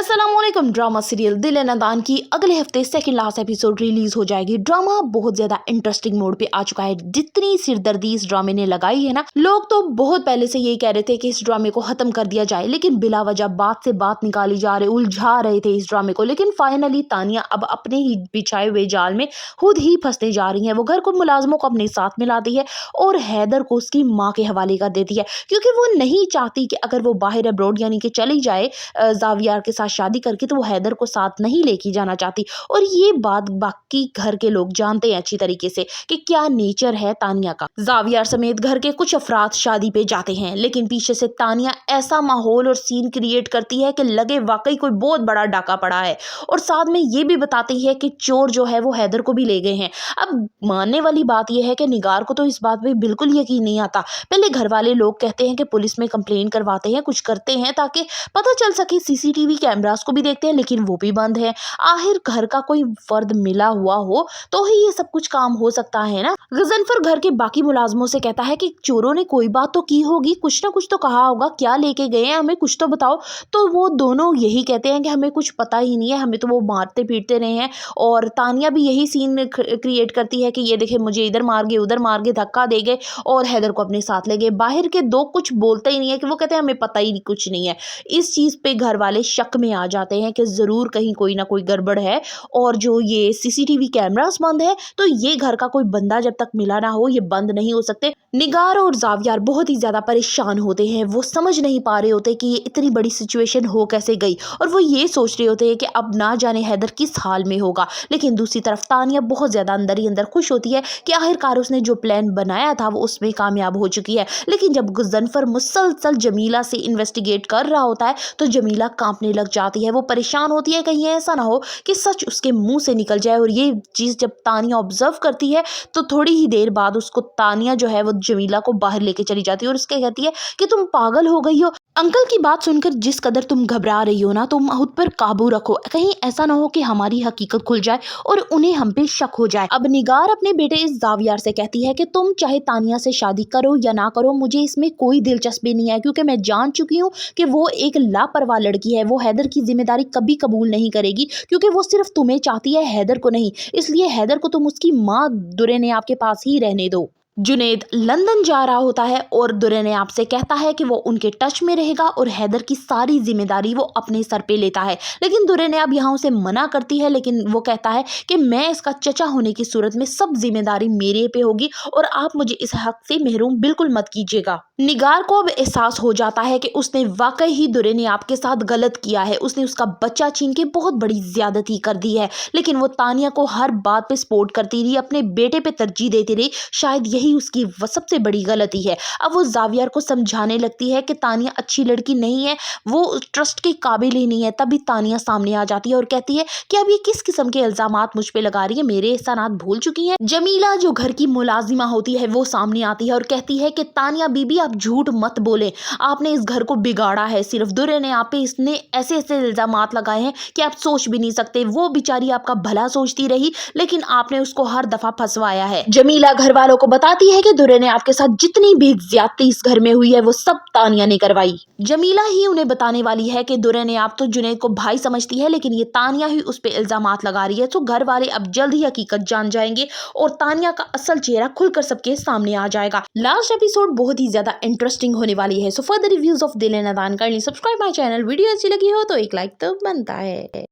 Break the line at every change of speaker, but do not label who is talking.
अस्सलामुअलैकुम। Drama serial दिल ए नादान की अगले हफ्ते सेकंड लास्ट एपिसोड रिलीज हो जाएगी। ड्रामा बहुत ज्यादा इंटरेस्टिंग मोड पे आ चुका है। जितनी सिरदर्दी इस ड्रामे ने लगाई है ना, लोग तो बहुत पहले से यही कह रहे थे कि इस ड्रामे को खत्म कर दिया जाए, लेकिन बिला वजह बात से बात निकाली जा रहे, उलझा रहे थे इस ड्रामे को। लेकिन फाइनली तानिया अब अपने ही बिछाए हुए जाल में खुद ही फंसने जा रही है। वो घर को मुलाजमों को अपने साथ मिलाती है और हैदर को उसकी माँ के हवाले कर देती है, क्योंकि वो नहीं चाहती कि अगर वो बाहर अब्रॉड यानी कि चली जाए जावियार के साथ शादी करके, तो वो हैदर को साथ नहीं लेके जाना चाहती। और ये बात बाकी घर के लोग जानते हैं अच्छी तरीके से कि क्या नेचर है तानिया का। जावियार समेत घर के कुछ अफराद शादी पे जाते हैं, लेकिन पीछे से तानिया ऐसा माहौल और सीन क्रिएट करती है कि लगे वाकई कोई बहुत बड़ा डाका पड़ा है। और साथ में ये भी बताती है कि चोर जो है वो हैदर को भी ले गए हैं। अब मानने वाली बात यह है कि निगार को तो इस बात पे बिल्कुल यकीन नहीं आता। पहले घर वाले लोग कहते हैं कि पुलिस में कंप्लेन करवाते हैं, कुछ करते हैं ताकि पता चल सके, सीसीटीवी कैमरास को भी देखते हैं लेकिन वो भी बंद है। आखिर घर का कोई फर्द मिला हुआ हो तो ही ये सब कुछ काम हो सकता है ना। गजनफर घर के बाकी मुलाजमों से कहता है कि चोरों ने कोई बात तो की होगी, कुछ ना कुछ तो कहा होगा, क्या लेके गए हैं हमें कुछ तो बताओ। तो वो दोनों यही कहते हैं कि हमें कुछ पता ही नहीं है, हमें तो वो मारते पीटते रहे हैं। और तानिया भी यही सीन क्रिएट करती है कि ये देखे मुझे इधर मार गए उधर मार गए, धक्का दे गए और हैदर को अपने साथ ले गए। बाहर के दो कुछ बोलते ही नहीं है कि वो कहते हैं हमें पता ही कुछ नहीं है। इस चीज पे घर वाले शक में आ जाते हैं कि जरूर कहीं कोई ना कोई गड़बड़ है। और जो ये सीसीटीवी कैमरास बंद है, तो ये घर का कोई बंदा जब तक मिला ना हो ये बंद नहीं हो सकते। निगार और जावियार बहुत ही ज्यादा परेशान होते हैं। वो समझ नहीं पा रहे होते कि ये इतनी बड़ी सिचुएशन हो कैसे गई, और वो ये सोच रहे होते हैं कि अब ना जाने हैदर किस हाल में होगा। लेकिन दूसरी तरफ तानिया बहुत ज्यादा अंदर ही अंदर खुश होती है कि आखिरकार उसने जो प्लान बनाया था वो उसमें कामयाब हो चुकी है। लेकिन जब गजनफर मुसलसल जमीला से इन्वेस्टिगेट कर रहा होता है तो जमीला कांपने लग जाती है। वो परेशान होती है कहीं ऐसा ना हो कि सच उसके मुंह से निकल जाए। और ये चीज जब तानिया ऑब्जर्व करती है तो थोड़ी ही देर बाद उसको तानिया जो है वो जमीला को बाहर लेके चली जाती है और उसके कहती है कि तुम पागल हो गई हो। अंकल की बात सुनकर जिस कदर तुम घबरा रही हो ना, तुम खुद पर काबू रखो, कहीं ऐसा ना हो कि हमारी हकीकत खुल जाए और उन्हें हम पे शक हो जाए। अब निगार अपने बेटे इस जावियार से कहती है कि तुम चाहे तानिया से शादी करो या ना करो, मुझे इसमें कोई दिलचस्पी नहीं है, क्योंकि मैं जान चुकी हूँ कि वो एक लापरवाह लड़की है। वो हैदर की जिम्मेदारी कभी कबूल नहीं करेगी, क्योंकि वो सिर्फ तुम्हें चाहती है, हैदर को नहीं। इसलिए हैदर को तुम उसकी माँ दुरे ने आपके पास ही रहने दो। जुनेद लंदन जा रहा होता है और दुरे आपसे कहता है कि वो उनके टच में रहेगा और हैदर की सारी जिम्मेदारी वो अपने सर पे लेता है। लेकिन दुरे अब यहाँ उसे मना करती है, लेकिन वो कहता है कि मैं इसका चचा होने की सूरत में सब जिम्मेदारी मेरे पे होगी और आप मुझे इस हक से महरूम बिल्कुल मत कीजिएगा। निगार को अब एहसास हो जाता है कि उसने वाकई ही दुरे आपके साथ गलत किया है। उसने उसका बच्चा छीन के बहुत बड़ी ज्यादती कर दी है। लेकिन वो तानिया को हर बात पे सपोर्ट करती रही, अपने बेटे पे तरजीह देती रही। शायद यही उसकी सबसे बड़ी गलती है। अब वो जावियार को समझाने लगती है कि तानिया अच्छी लड़की नहीं है, वो ट्रस्ट के काबिल ही नहीं है। तभी तानिया सामने आ जाती है और कहती है कि अब ये किस किस्म के इल्जामात मुझ पे लगा रही है, मेरे एहसानात भूल चुकी है। जमीला जो घर की मुलाजिमा होती है वो सामने आती है और कहती है कि तानिया बीबी आप झूठ मत बोले, आपने इस घर को बिगाड़ा है। सिर्फ दुरे ने आप पे इसने ऐसे ऐसे इल्जामात लगाए हैं कि आप सोच भी नहीं सकते। वो बेचारी आपका भला सोचती रही, लेकिन आपने उसको हर दफा फंसवाया है। जमीला घर वालों को बताती है कि दुरे ने आपके साथ जितनी भी ज्यादती इस घर में हुई है वो सब तानिया ने करवाई। जमीला ही उन्हें बताने वाली है कि दुरे ने आप तो जुनैद को भाई समझती है, लेकिन ये तानिया ही उस पे इल्जामात लगा रही है। तो घर वाले अब जल्द ही हकीकत जान जाएंगे और तानिया का असल चेहरा खुलकर सबके सामने आ जाएगा। लास्ट एपिसोड बहुत ही ज्यादा इंटरेस्टिंग होने वाली है। सो फर्दर रिव्यूज ऑफ दिल ए नादान कर ली सब्सक्राइब माय चैनल। वीडियो अच्छी लगी हो तो एक लाइक तो बनता है।